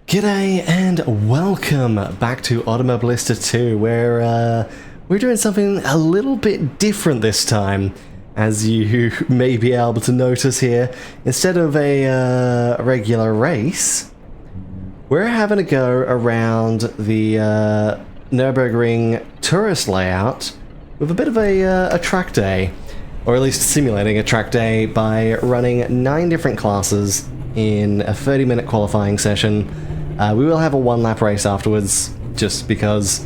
G'day and welcome back to Automobilista 2, where we're doing something a little bit different this time. As you may be able to notice here, instead of a regular race, we're having a go around the Nürburgring tourist layout with a bit of a track day, or at least simulating a track day by running 9 different classes in a 30-minute qualifying session. We will have a 1-lap race afterwards, just because,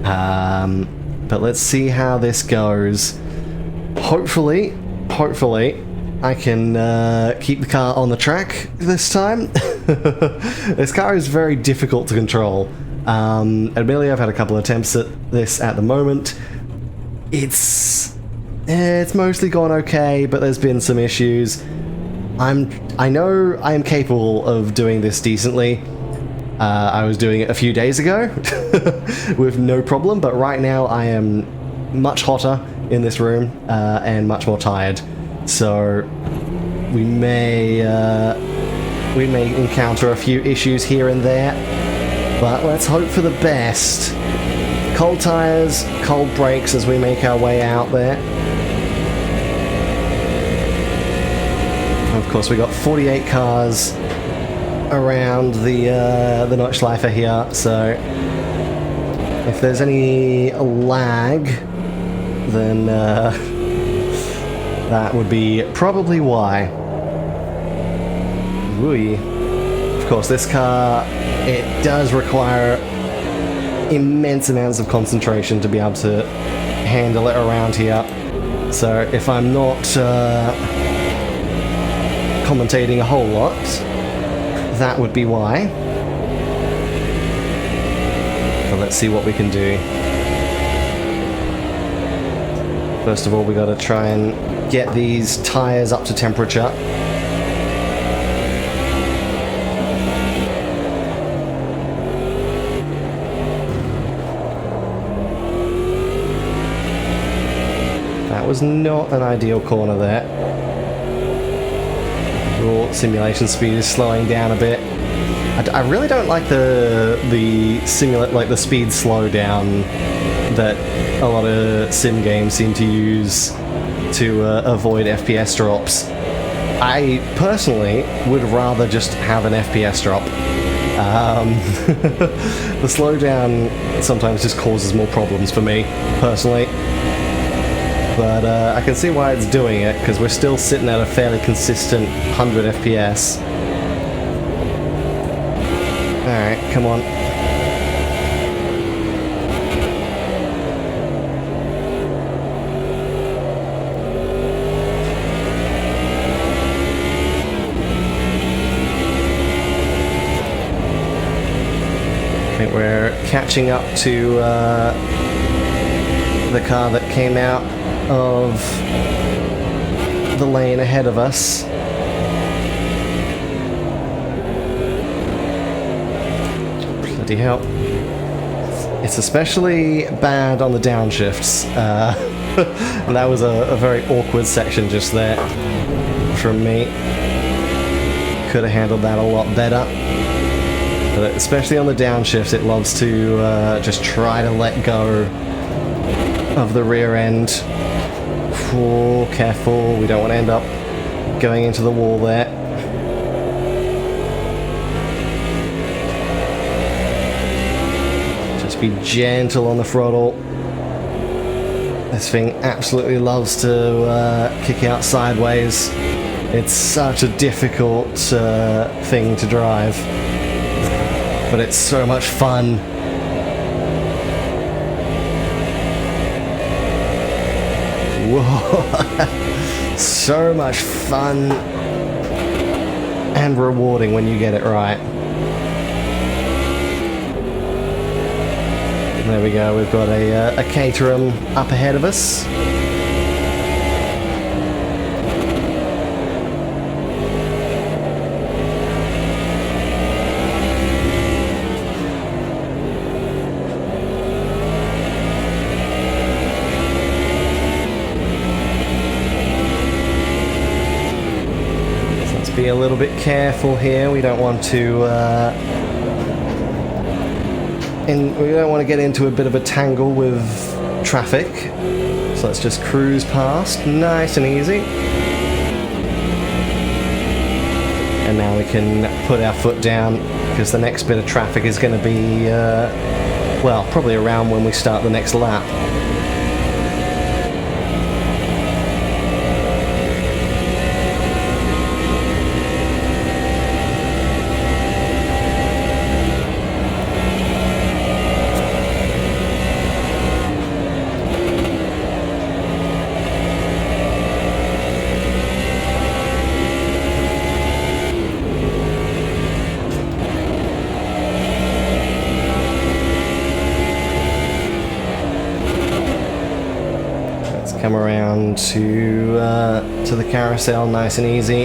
but let's see how this goes. Hopefully, I can keep the car on the track this time. This car is very difficult to control. Admittedly, I've had a couple of attempts at this at the moment. It's mostly gone okay, but there's been some issues. I know I am capable of doing this decently. I was doing it a few days ago with no problem, but right now I am much hotter in this room and much more tired. So we may encounter a few issues here and there, but let's hope for the best. Cold tires, cold brakes as we make our way out there. Of course, we got 48 cars around the Nordschleife here, so if there's any lag, then that would be probably why. Whee. Of course, this car, it does require immense amounts of concentration to be able to handle it around here, so if I'm not commentating a whole lot, that would be why. But let's see what we can do. First of all, we gotta try and get these tires up to temperature. That was not an ideal corner there. Simulation speed is slowing down a bit. I really don't like the speed slowdown that a lot of sim games seem to use to avoid FPS drops. I personally would rather just have an FPS drop. The slowdown sometimes just causes more problems for me, personally. But I can see why it's doing it, because we're still sitting at a fairly consistent 100 FPS. Alright, come on. I think we're catching up to the car that came out of the lane ahead of us. Bloody hell. It's especially bad on the downshifts. And that was a very awkward section just there from me. Could have handled that a lot better. But especially on the downshifts, it loves to just try to let go of the rear end. Oh, careful, we don't want to end up going into the wall there. Just be gentle on the throttle. This thing absolutely loves to kick out sideways. It's such a difficult thing to drive, but it's so much fun. Whoa, so much fun and rewarding when you get it right. There we go, we've got a Caterham up ahead of us. Be a little bit careful here. We don't want to we don't want to get into a bit of a tangle with traffic. So let's just cruise past, nice and easy. And now we can put our foot down, because the next bit of traffic is going to be, well, probably around when we start the next lap. Come around to the carousel, nice and easy.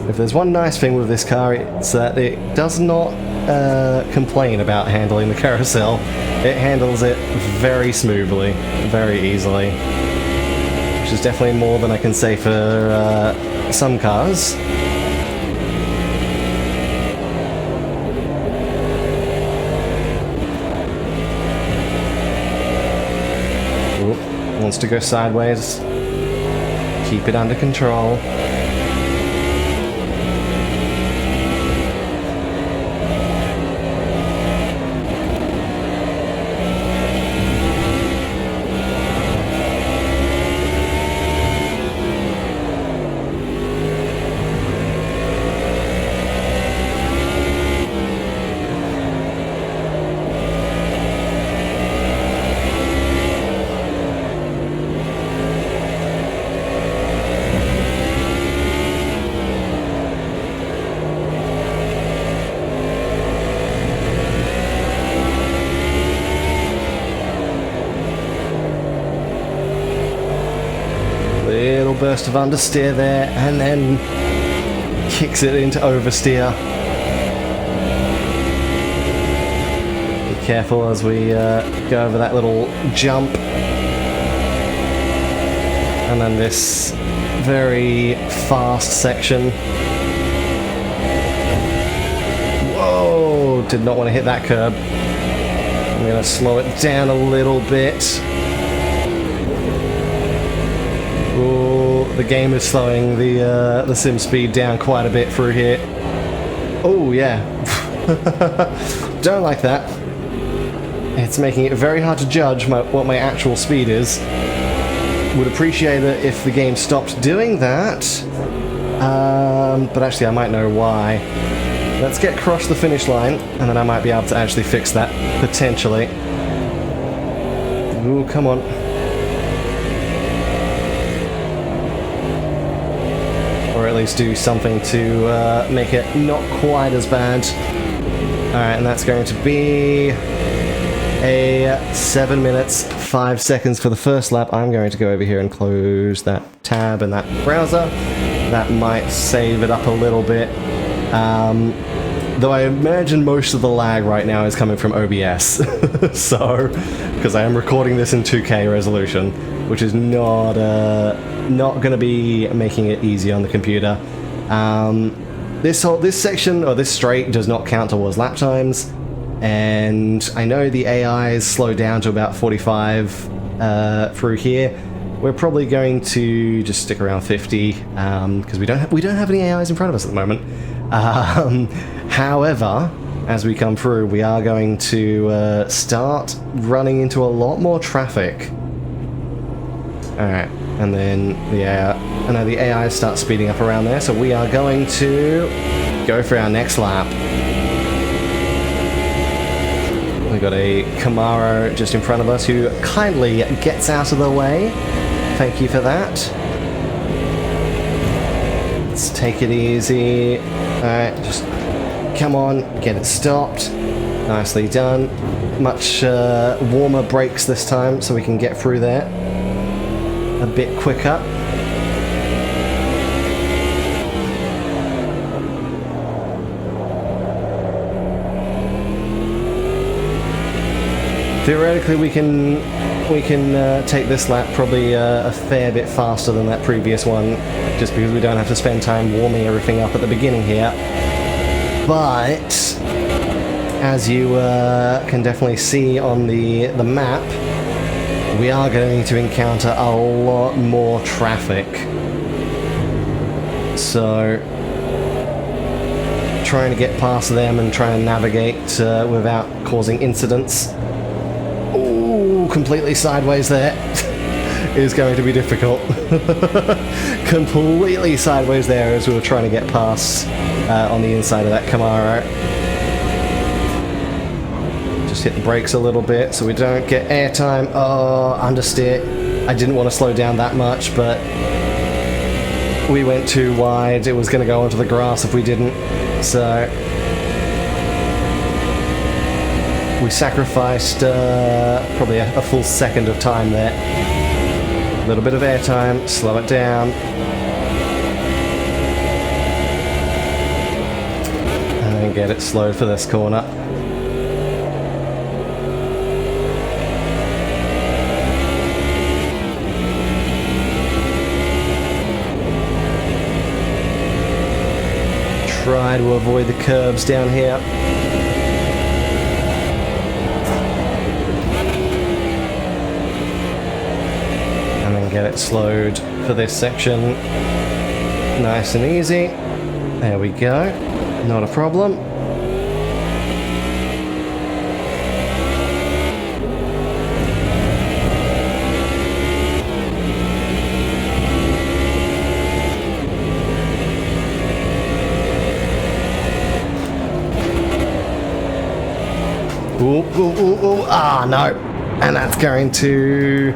If there's one nice thing with this car, it's that it does not complain about handling the carousel. It handles it very smoothly, very easily, which is definitely more than I can say for some cars. Wants to go sideways. Keep it under control. Little burst of understeer there, and then kicks it into oversteer. Be careful as we go over that little jump. And then this very fast section. Whoa! Did not want to hit that curb. I'm going to slow it down a little bit. Ooh, the game is slowing the sim speed down quite a bit through here. Oh yeah. Don't like that. It's making it very hard to judge what my actual speed is. Would appreciate it if the game stopped doing that. But actually I might know why. Let's get across the finish line, and then I might be able to actually fix that, potentially. Ooh, come on. Or at least do something to make it not quite as bad. Alright, and that's going to be a 7 minutes, 5 seconds for the first lap. I'm going to go over here and close that tab and that browser. That might save it up a little bit. Though I imagine most of the lag right now is coming from OBS. So, because I am recording this in 2K resolution, which is not going to be making it easy on the computer. This section, or this straight, does not count towards lap times, and I know the AIs slow down to about 45 through here. We're probably going to just stick around 50 because we don't have any AIs in front of us at the moment. However, as we come through, we are going to start running into a lot more traffic. Alright, and then the AI starts speeding up around there, so we are going to go for our next lap. We've got a Camaro just in front of us who kindly gets out of the way. Thank you for that. Let's take it easy. Alright, just come on, get it stopped. Nicely done. Much warmer brakes this time, so we can get through there a bit quicker. Theoretically, we can we can take this lap probably a fair bit faster than that previous one, just because we don't have to spend time warming everything up at the beginning here. But as you can definitely see on the map, we are going to encounter a lot more traffic. So trying to get past them and try and navigate without causing incidents. Ooh, completely sideways there. Is going to be difficult. Completely sideways there as we were trying to get past on the inside of that Camaro. Just hit the brakes a little bit so we don't get airtime. Oh, understeer. I didn't want to slow down that much, but we went too wide. It was going to go onto the grass if we didn't. So we sacrificed probably a full second of time there. A little bit of airtime, slow it down. And then get it slowed for this corner. Try to avoid the curbs down here. And then get it slowed for this section. Nice and easy. There we go. Not a problem. Ooh, ooh, ooh, ooh. Ah, no. And that's going to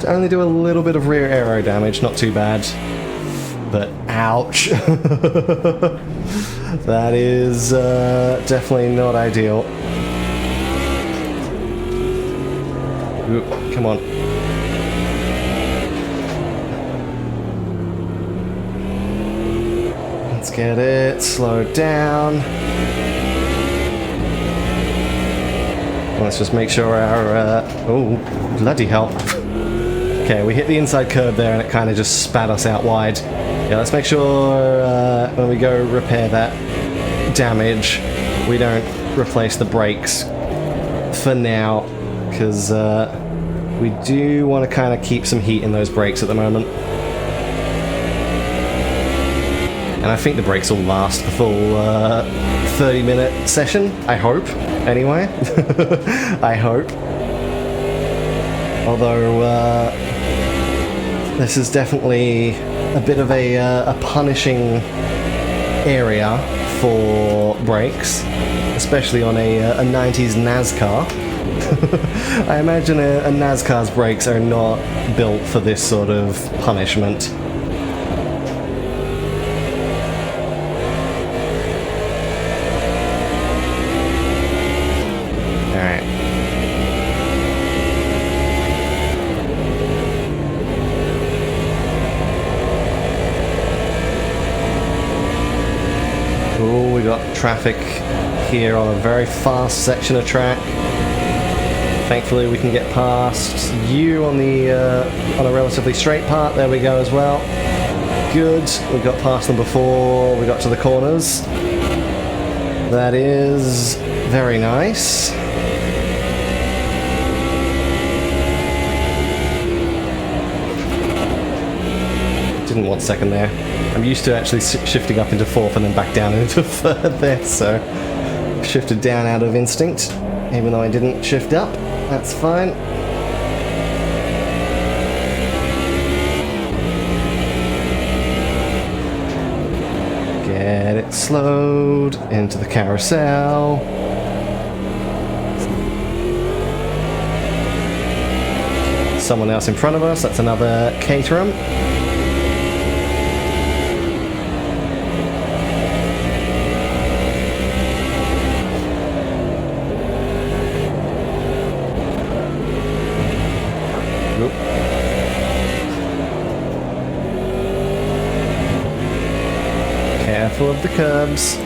only do a little bit of rear aero damage, not too bad. But ouch. That is definitely not ideal. Ooh, come on. Let's get it slowed down. Let's just make sure our... oh, bloody hell. Okay, we hit the inside curb there and it kind of just spat us out wide. Yeah, let's make sure when we go repair that damage, we don't replace the brakes for now, because we do want to kind of keep some heat in those brakes at the moment. And I think the brakes will last the full 30-minute session, I hope. Anyway, I hope. Although this is definitely a bit of a punishing area for brakes, especially on a 90s NASCAR. I imagine a NASCAR's brakes are not built for this sort of punishment. Oh, we got traffic here on a very fast section of track. Thankfully we can get past you on the on a relatively straight part. There we go as well. Good. We got past them before we got to the corners. That is very nice. Didn't want second there. I'm used to actually shifting up into fourth and then back down into third there, so shifted down out of instinct, even though I didn't shift up. That's fine. Get it slowed into the carousel. Someone else in front of us, that's another Caterham. Careful of the curbs.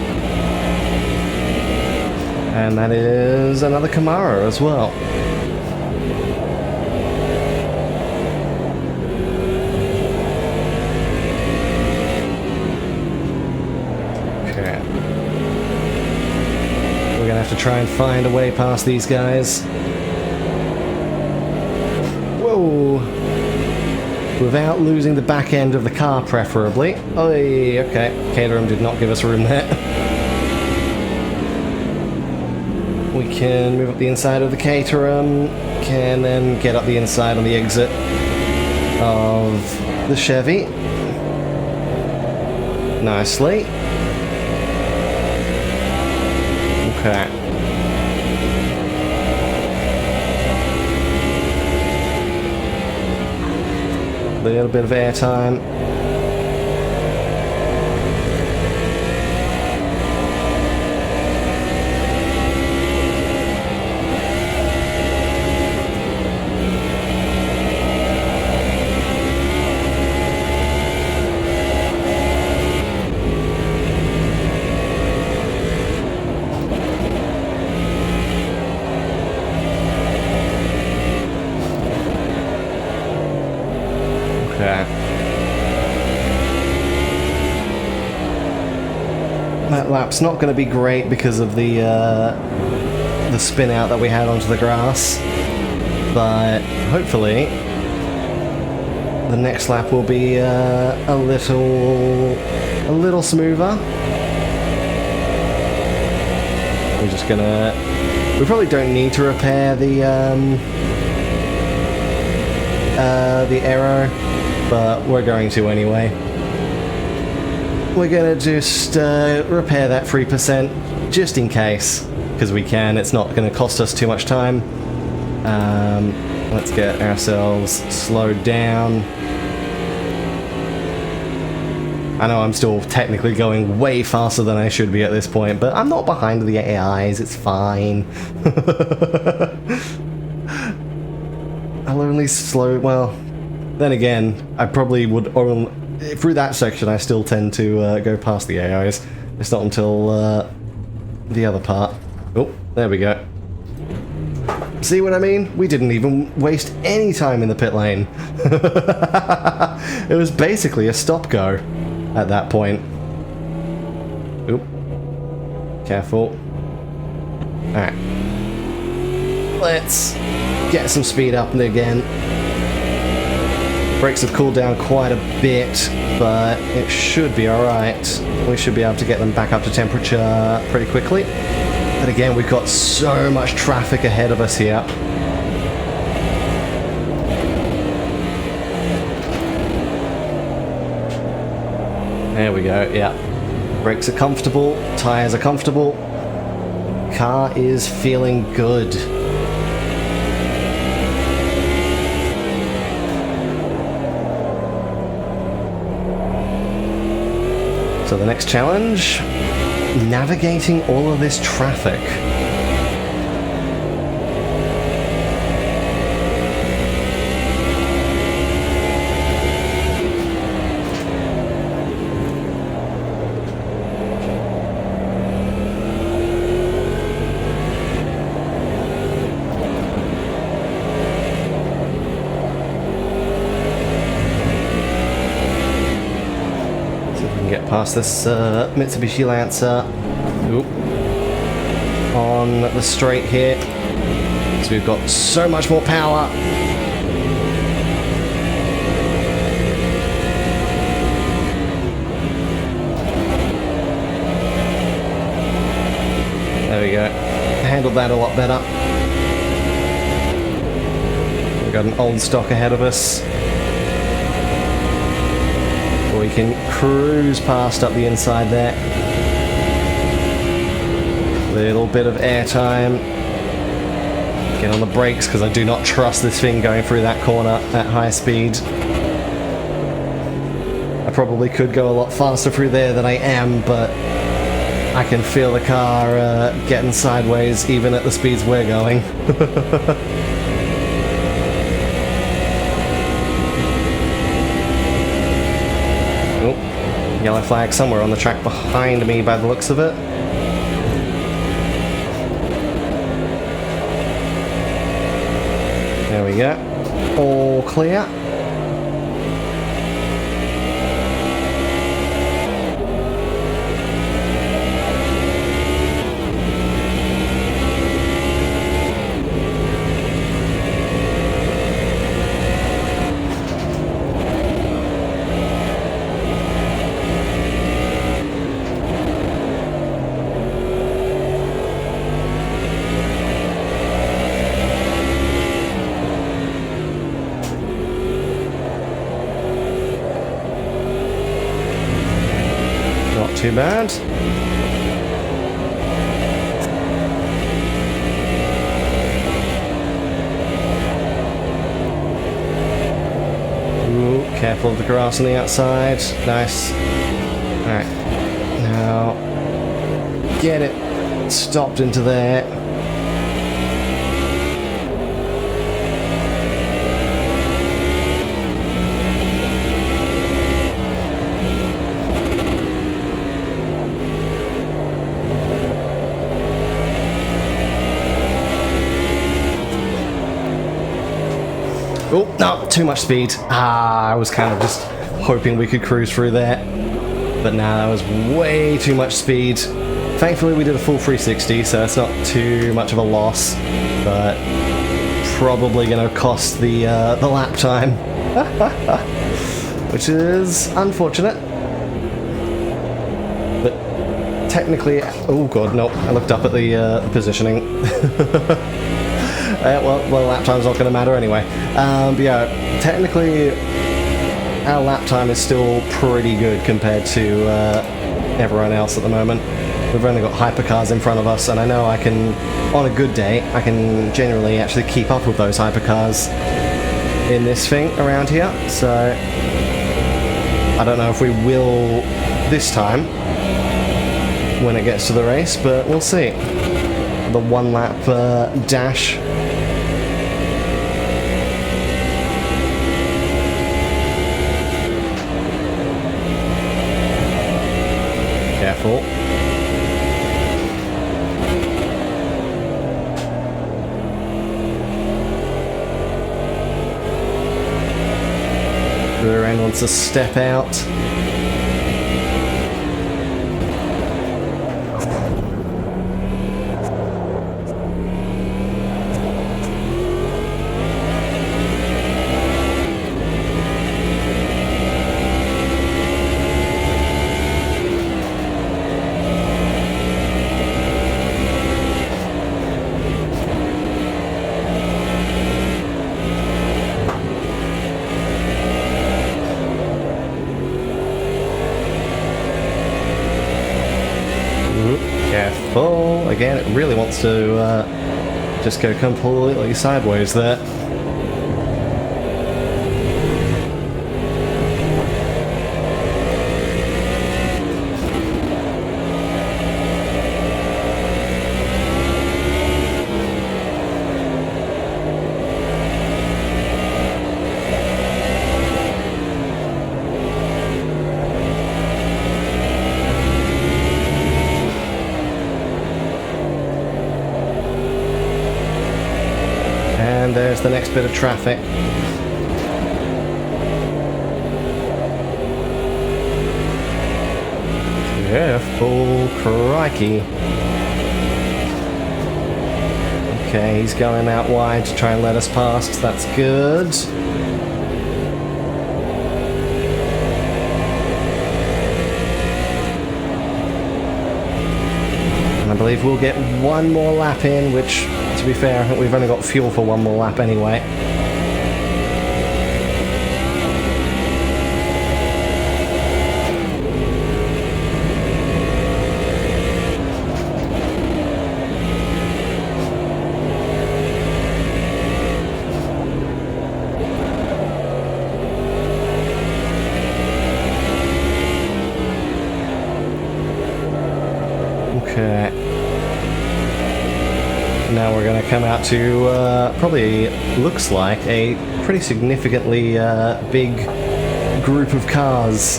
And that is another Camaro as well. try and find a way past these guys. Whoa! Without losing the back end of the car, preferably. Oh, okay. Caterham did not give us room there. We can move up the inside of the Caterham, can then get up the inside on the exit of the Chevy. Nicely. Okay. A little bit of airtime. That lap's not going to be great because of the spin out that we had onto the grass, but hopefully the next lap will be a little smoother. We're just gonna. We probably don't need to repair the arrow, but we're going to anyway. We're gonna just repair that 3% just in case, because we can. It's not gonna cost us too much time. Let's get ourselves slowed down. I know I'm still technically going way faster than I should be at this point, but I'm not behind the AIs, it's fine. I'll only slow, well, then again, I probably would only, through that section I still tend to go past the AIs. It's not until the other part. Oh, there we go. See what I mean? We didn't even waste any time in the pit lane. It was basically a stop-go at that point. Oop. Careful. Alright. Let's get some speed up again. Brakes have cooled down quite a bit, but it should be alright. We should be able to get them back up to temperature pretty quickly. But again, we've got so much traffic ahead of us here. There we go, yeah. Brakes are comfortable, tyres are comfortable. Car is feeling good. So the next challenge, navigating all of this traffic. Past this Mitsubishi Lancer. Oop. On the straight here. So we've got so much more power. There we go. Handled that a lot better. We've got an old stock ahead of us. We can cruise past up the inside there. Little bit of airtime. Get on the brakes because I do not trust this thing going through that corner at high speed. I probably could go a lot faster through there than I am, but I can feel the car getting sideways even at the speeds we're going. Yellow flag somewhere on the track behind me by the looks of it. There we go. All clear. too bad. Ooh, careful of the grass on the outside. Nice. Alright. Now, get it stopped into there. Oh, no, too much speed. I was kind of just hoping we could cruise through there. But now that was way too much speed. Thankfully we did a full 360, so it's not too much of a loss. But probably going to cost the lap time. Which is unfortunate. But technically... Oh god, no, I looked up at the positioning. Well, lap time's not going to matter anyway. But yeah, technically our lap time is still pretty good compared to everyone else at the moment. We've only got hypercars in front of us, and I know I can, on a good day, I can generally actually keep up with those hypercars in this thing around here. So I don't know if we will this time when it gets to the race, but we'll see. The one lap dash. Careful. Rear end wants to step out. Careful. Again, it really wants to just go completely sideways there. And there's the next bit of traffic. Careful, crikey. Okay, he's going out wide to try and let us past. That's good. And I believe we'll get one more lap in, which, to be fair, I think we've only got fuel for one more lap anyway. Okay. Now we're going to come out to probably looks like a pretty significantly big group of cars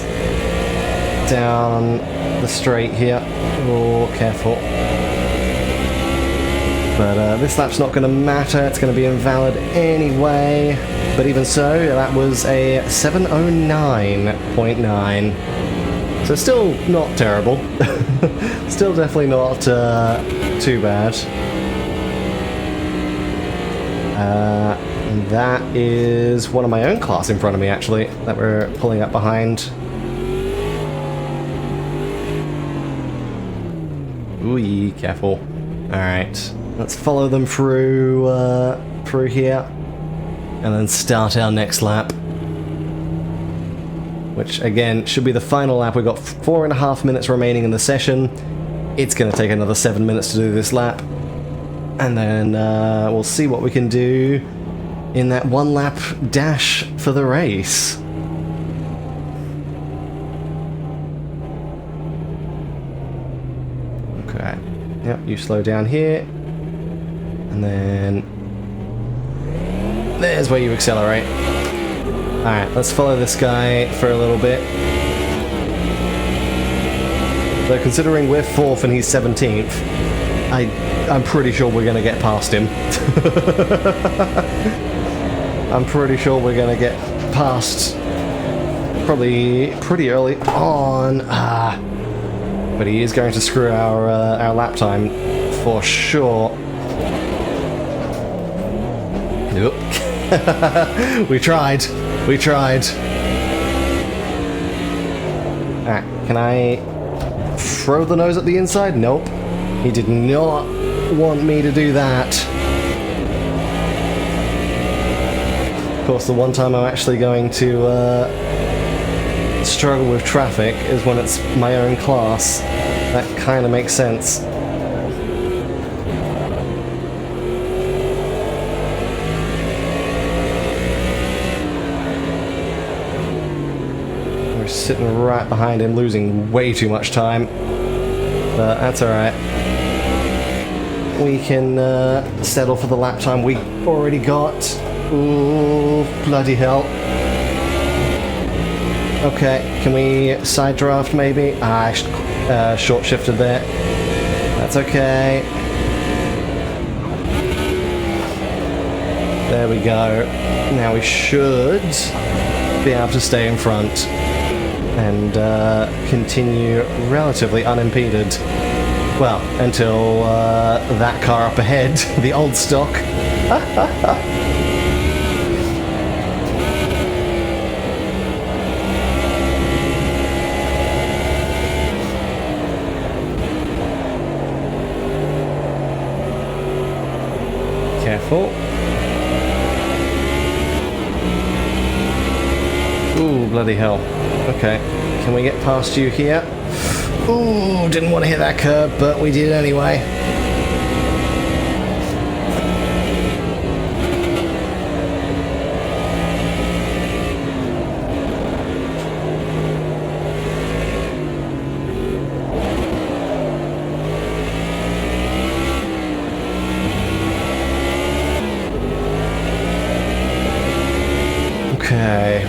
down the straight here. Oh, careful. But this lap's not going to matter, it's going to be invalid anyway. But even so, that was a 709.9. So still not terrible. Still definitely not too bad. And that is one of my own class in front of me, actually, that we're pulling up behind. Ooh, careful. Alright, let's follow them through here, and then start our next lap. which again should be the final lap. We've got 4.5 minutes remaining in the session. It's going to take another 7 minutes to do this lap, and then we'll see what we can do in that one lap dash for the race. Okay, yep, you slow down here, and then there's where you accelerate. Alright, let's follow this guy for a little bit. Though considering we're 4th and he's 17th, I'm pretty sure we're going to get past him. I'm pretty sure we're going to get past probably pretty early on. But he is going to screw our lap time for sure. Nope. We tried. We tried. Alright, can I throw the nose at the inside? Nope. He did not want me to do that. Of course, the one time I'm actually going to struggle with traffic is when it's my own class. That kind of makes sense. We're sitting right behind him, losing way too much time. But that's alright. We can settle for the lap time we already got. Ooh, bloody hell. Okay, can we side draft maybe? Short shifted there. That's okay. There we go. Now we should be able to stay in front and continue relatively unimpeded. Well, until that car up ahead, the old stock. Careful. Ooh, bloody hell. Okay, can we get past you here? Ooh, didn't want to hit that curb, but we did anyway. Okay.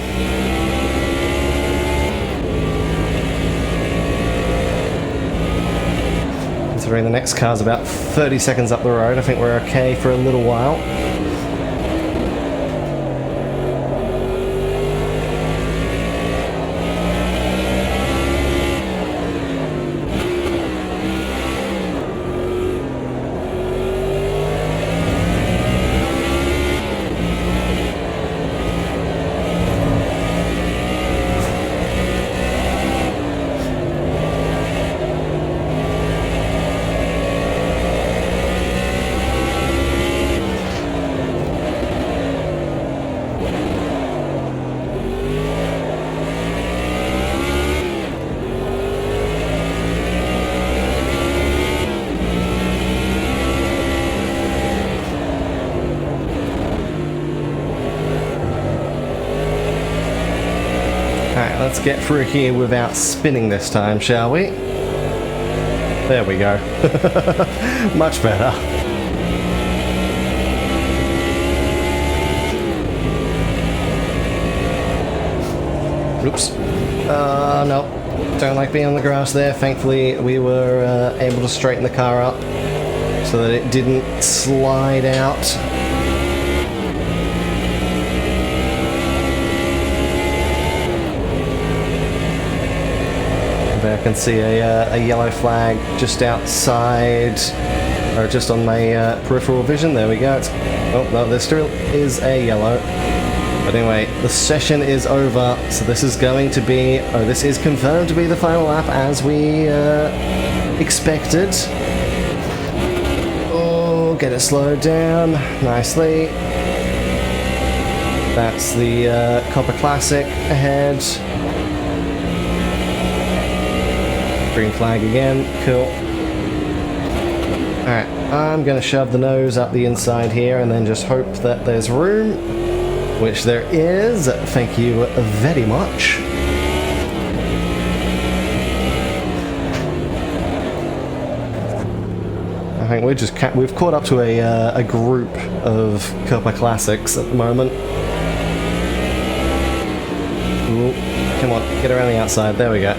Considering the next car's about 30 seconds up the road, I think we're okay for a little while. Alright, let's get through here without spinning this time, shall we? There we go. Much better. Oops. No. Don't like being on the grass there. Thankfully, we were able to straighten the car up so that it didn't slide out. There I can see a yellow flag just outside, or just on my peripheral vision. There we go. Oh, no, there still is a yellow. But anyway, the session is over, so this is going to be, this is confirmed to be the final lap as we expected. Oh, get it slowed down nicely. That's the Copper Classic ahead. Green flag again. Cool. Alright, I'm going to shove the nose up the inside here and then just hope that there's room, which there is. Thank you very much. I think we've caught up to a group of Copa Classics at the moment. Ooh, come on, get around the outside. There we go.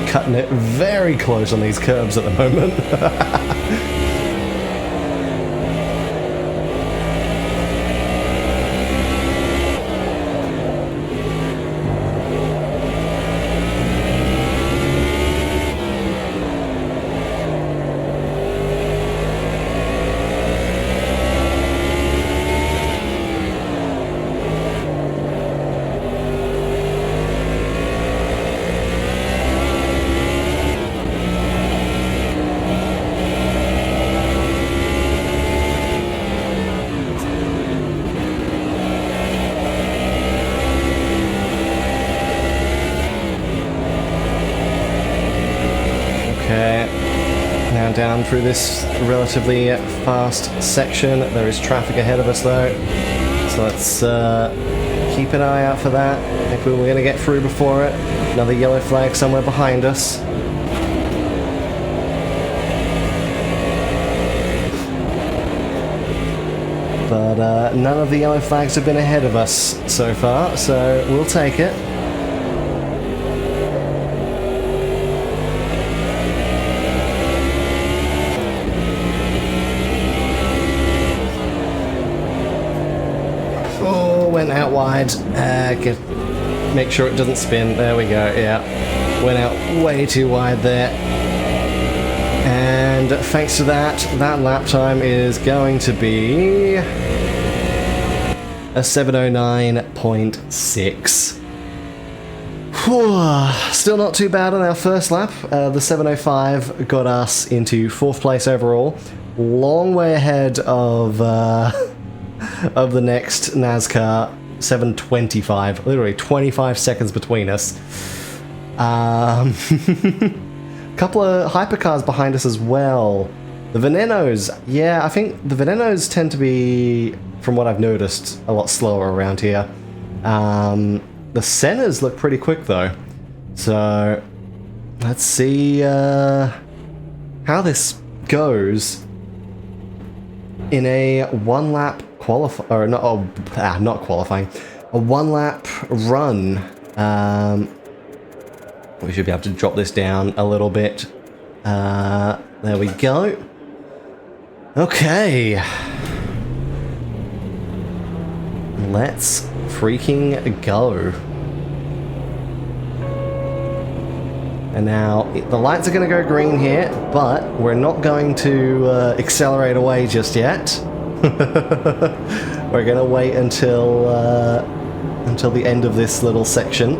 Cutting it very close on these curbs at the moment. Now down through this relatively fast section. There is traffic ahead of us though, so let's keep an eye out for that. I think we're going to get through before it. Another yellow flag somewhere behind us. But none of the yellow flags have been ahead of us so far, so we'll take it. Went out wide. Make sure it doesn't spin. There we go. Yeah, went out way too wide there. And thanks to that, that lap time is going to be a 709.6. Still not too bad on our first lap. The 705 got us into 4th place overall. Long way ahead of the next NASCAR, 725, literally 25 seconds between us. Couple of hypercars behind us as well. The Venenos, yeah, I think the Venenos tend to be, from what I've noticed, a lot slower around here. The Sennas look pretty quick though. So, let's see how this goes in a one-lap not qualifying, a one-lap run. We should be able to drop this down a little bit. There we go. Okay. Let's freaking go. And now, the lights are going to go green here, but we're not going to accelerate away just yet. We're going to wait until the end of this little section.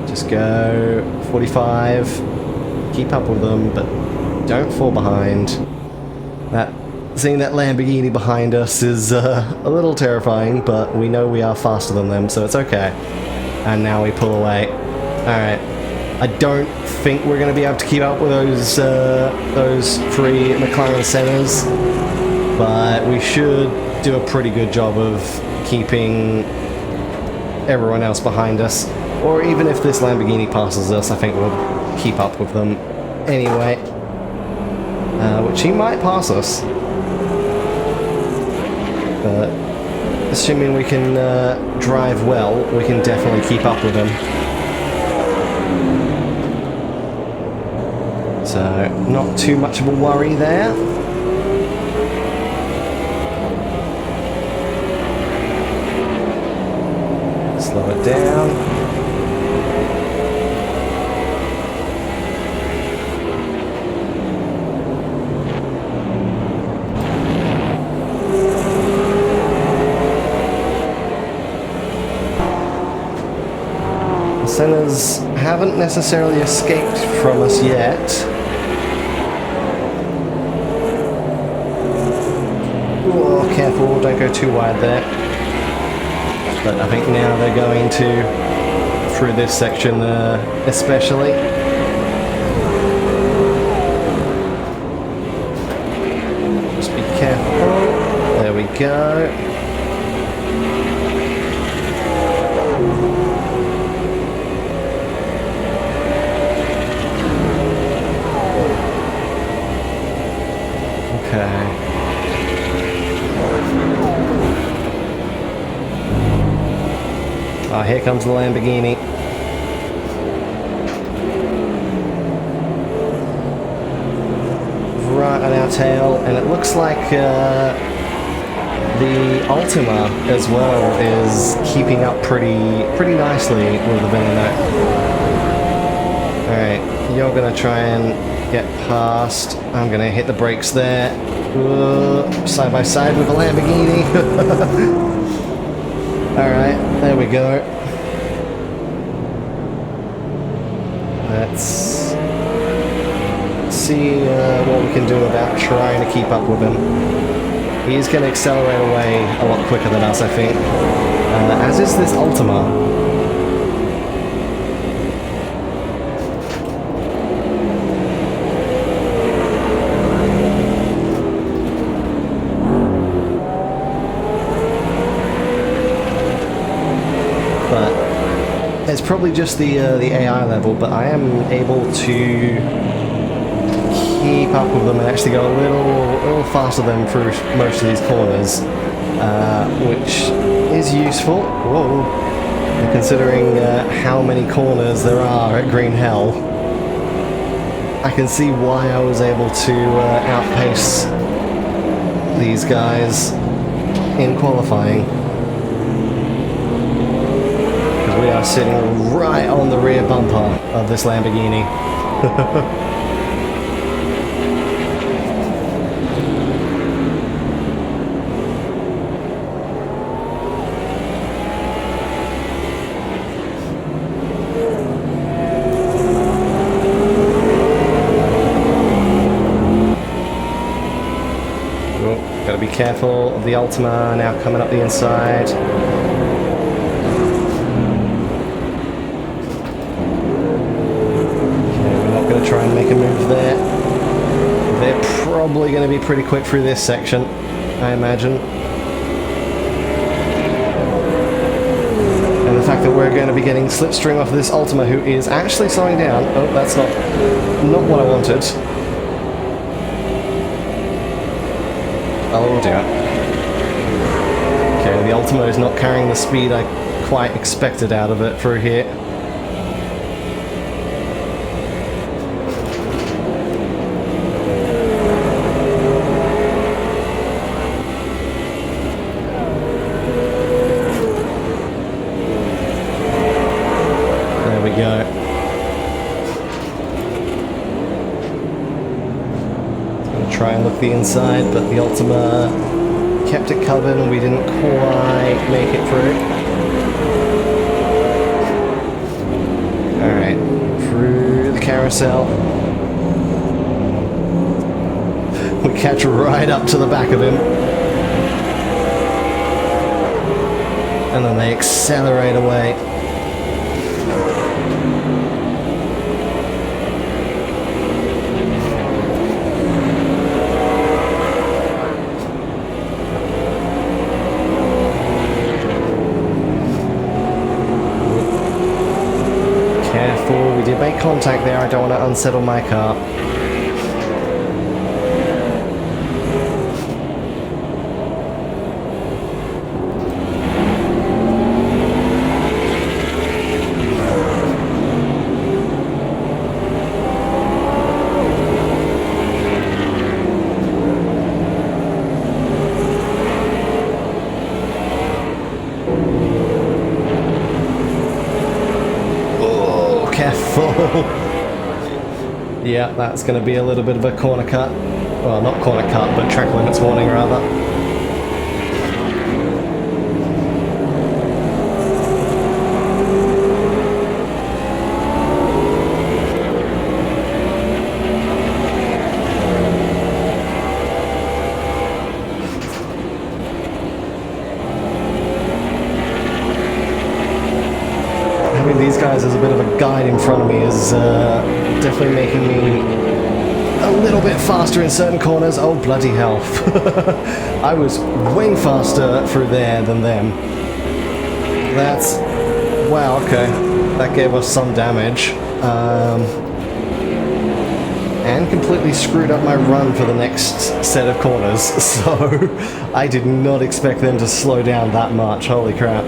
Just go 45, keep up with them, but don't fall behind. Seeing that Lamborghini behind us is a little terrifying, but we know we are faster than them, so it's okay. And now we pull away. Alright. I don't think we're going to be able to keep up with those 3 McLaren Sennas, but we should do a pretty good job of keeping everyone else behind us. Or even if this Lamborghini passes us, I think we'll keep up with them anyway. Which he might pass us. But assuming we can drive well, we can definitely keep up with him. So, not too much of a worry there. Just Slow it down. The sinners haven't necessarily escaped from us yet. Oh, careful, don't go too wide there. But I think now they're going to, through this section especially. Just be careful. There we go. Okay. Oh, here comes the Lamborghini. Right on our tail, and it looks like the Ultima as well is keeping up pretty nicely with the Veneno. Alright, you're gonna try and get past. I'm gonna hit the brakes there. Side by side with the Lamborghini. Alright, there we go. Let's see what we can do about trying to keep up with him. He's going to accelerate away a lot quicker than us, I think. As is this Ultima. It's probably just the AI level, but I am able to keep up with them and actually go a little faster than through most of these corners, which is useful. Whoa! And considering how many corners there are at Green Hell, I can see why I was able to outpace these guys in qualifying. We are sitting right on the rear bumper of this Lamborghini. Oh, gotta be careful of the Ultima now coming up the inside. Try and make a move there. They're probably going to be pretty quick through this section, I imagine. And the fact that we're going to be getting slipstream off of this Ultima, who is actually slowing down. Oh, that's not what I wanted. Oh dear. Okay, the Ultima is not carrying the speed I quite expected out of it through here. Try and look the inside, but the Ultima kept it covered and we didn't quite make it through. Alright, through the carousel. We catch right up to the back of him. And then they accelerate away. We did make contact there, I don't want to unsettle my car. careful. Yeah, that's going to be a little bit of a corner cut. Well, not corner cut, but track limits warning rather. Having these guys as a bit of a guide in front of me is definitely making me a little bit faster in certain corners. Oh, bloody hell. I was way faster through there than them. That's... wow, okay. That gave us some damage. And completely screwed up my run for the next set of corners. So I did not expect them to slow down that much. Holy crap.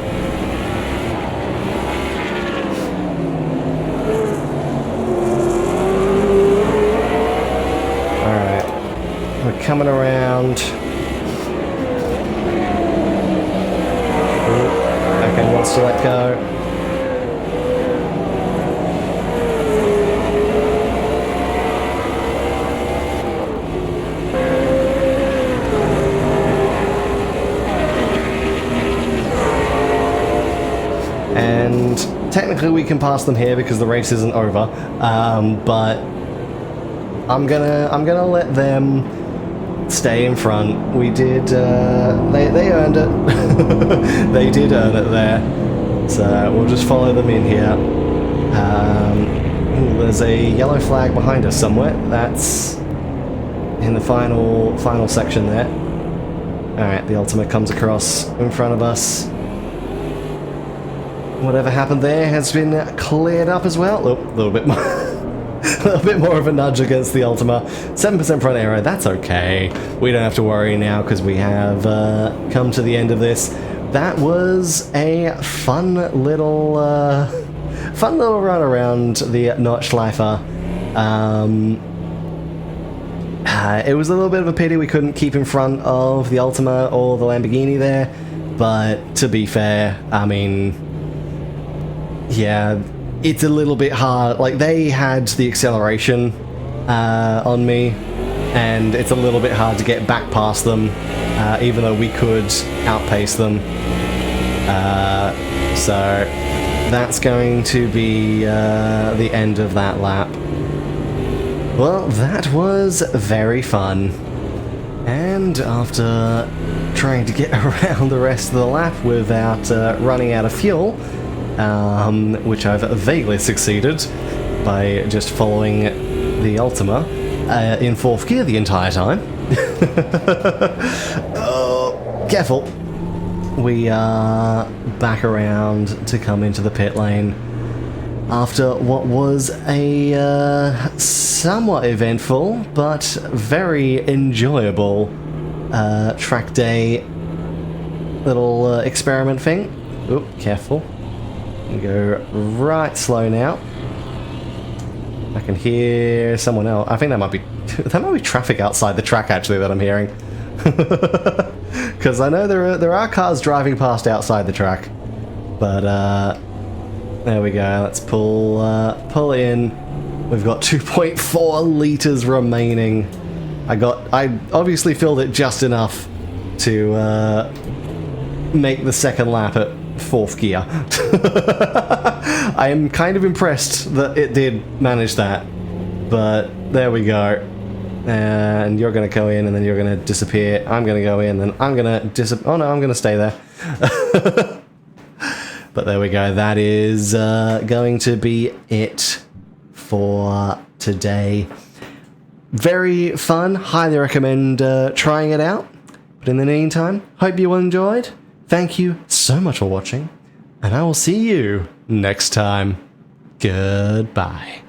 Coming around. Ooh, okay, wants to let go. And technically we can pass them here because the race isn't over. But I'm gonna let them stay in front. We did, they earned it. They did earn it there. So we'll just follow them in here. Ooh, there's a yellow flag behind us somewhere. That's in the final section there. Alright, the Ultima comes across in front of us. Whatever happened there has been cleared up as well. Oh, a little bit more. A little bit more of a nudge against the Ultima. 7% front aero, that's okay. We don't have to worry now because we have come to the end of this. That was a fun little run around the Nordschleife. It was a little bit of a pity we couldn't keep in front of the Ultima or the Lamborghini there, but to be fair, I mean, yeah, it's a little bit hard. Like, they had the acceleration on me, and it's a little bit hard to get back past them, even though we could outpace them. So that's going to be the end of that lap. Well, that was very fun. And after trying to get around the rest of the lap without running out of fuel, which I've vaguely succeeded by just following the Ultima in 4th gear the entire time. Oh, careful. We are back around to come into the pit lane after what was a somewhat eventful but very enjoyable track day little experiment thing. Oop, careful. Go right slow now. I can hear someone else. I think that might be traffic outside the track actually that I'm hearing. Because I know there are cars driving past outside the track. But there we go. Let's pull in. We've got 2.4 liters remaining. I obviously filled it just enough to make the second lap at 4th gear. I am kind of impressed that it did manage that, but there we go. And you're going to go in and then you're going to disappear. I'm going to go in and I'm going to disappear. Oh no, I'm going to stay there. But there we go. That is going to be it for today. Very fun. Highly recommend trying it out. But in the meantime, hope you enjoyed. Thank you so much for watching, and I will see you next time. Goodbye.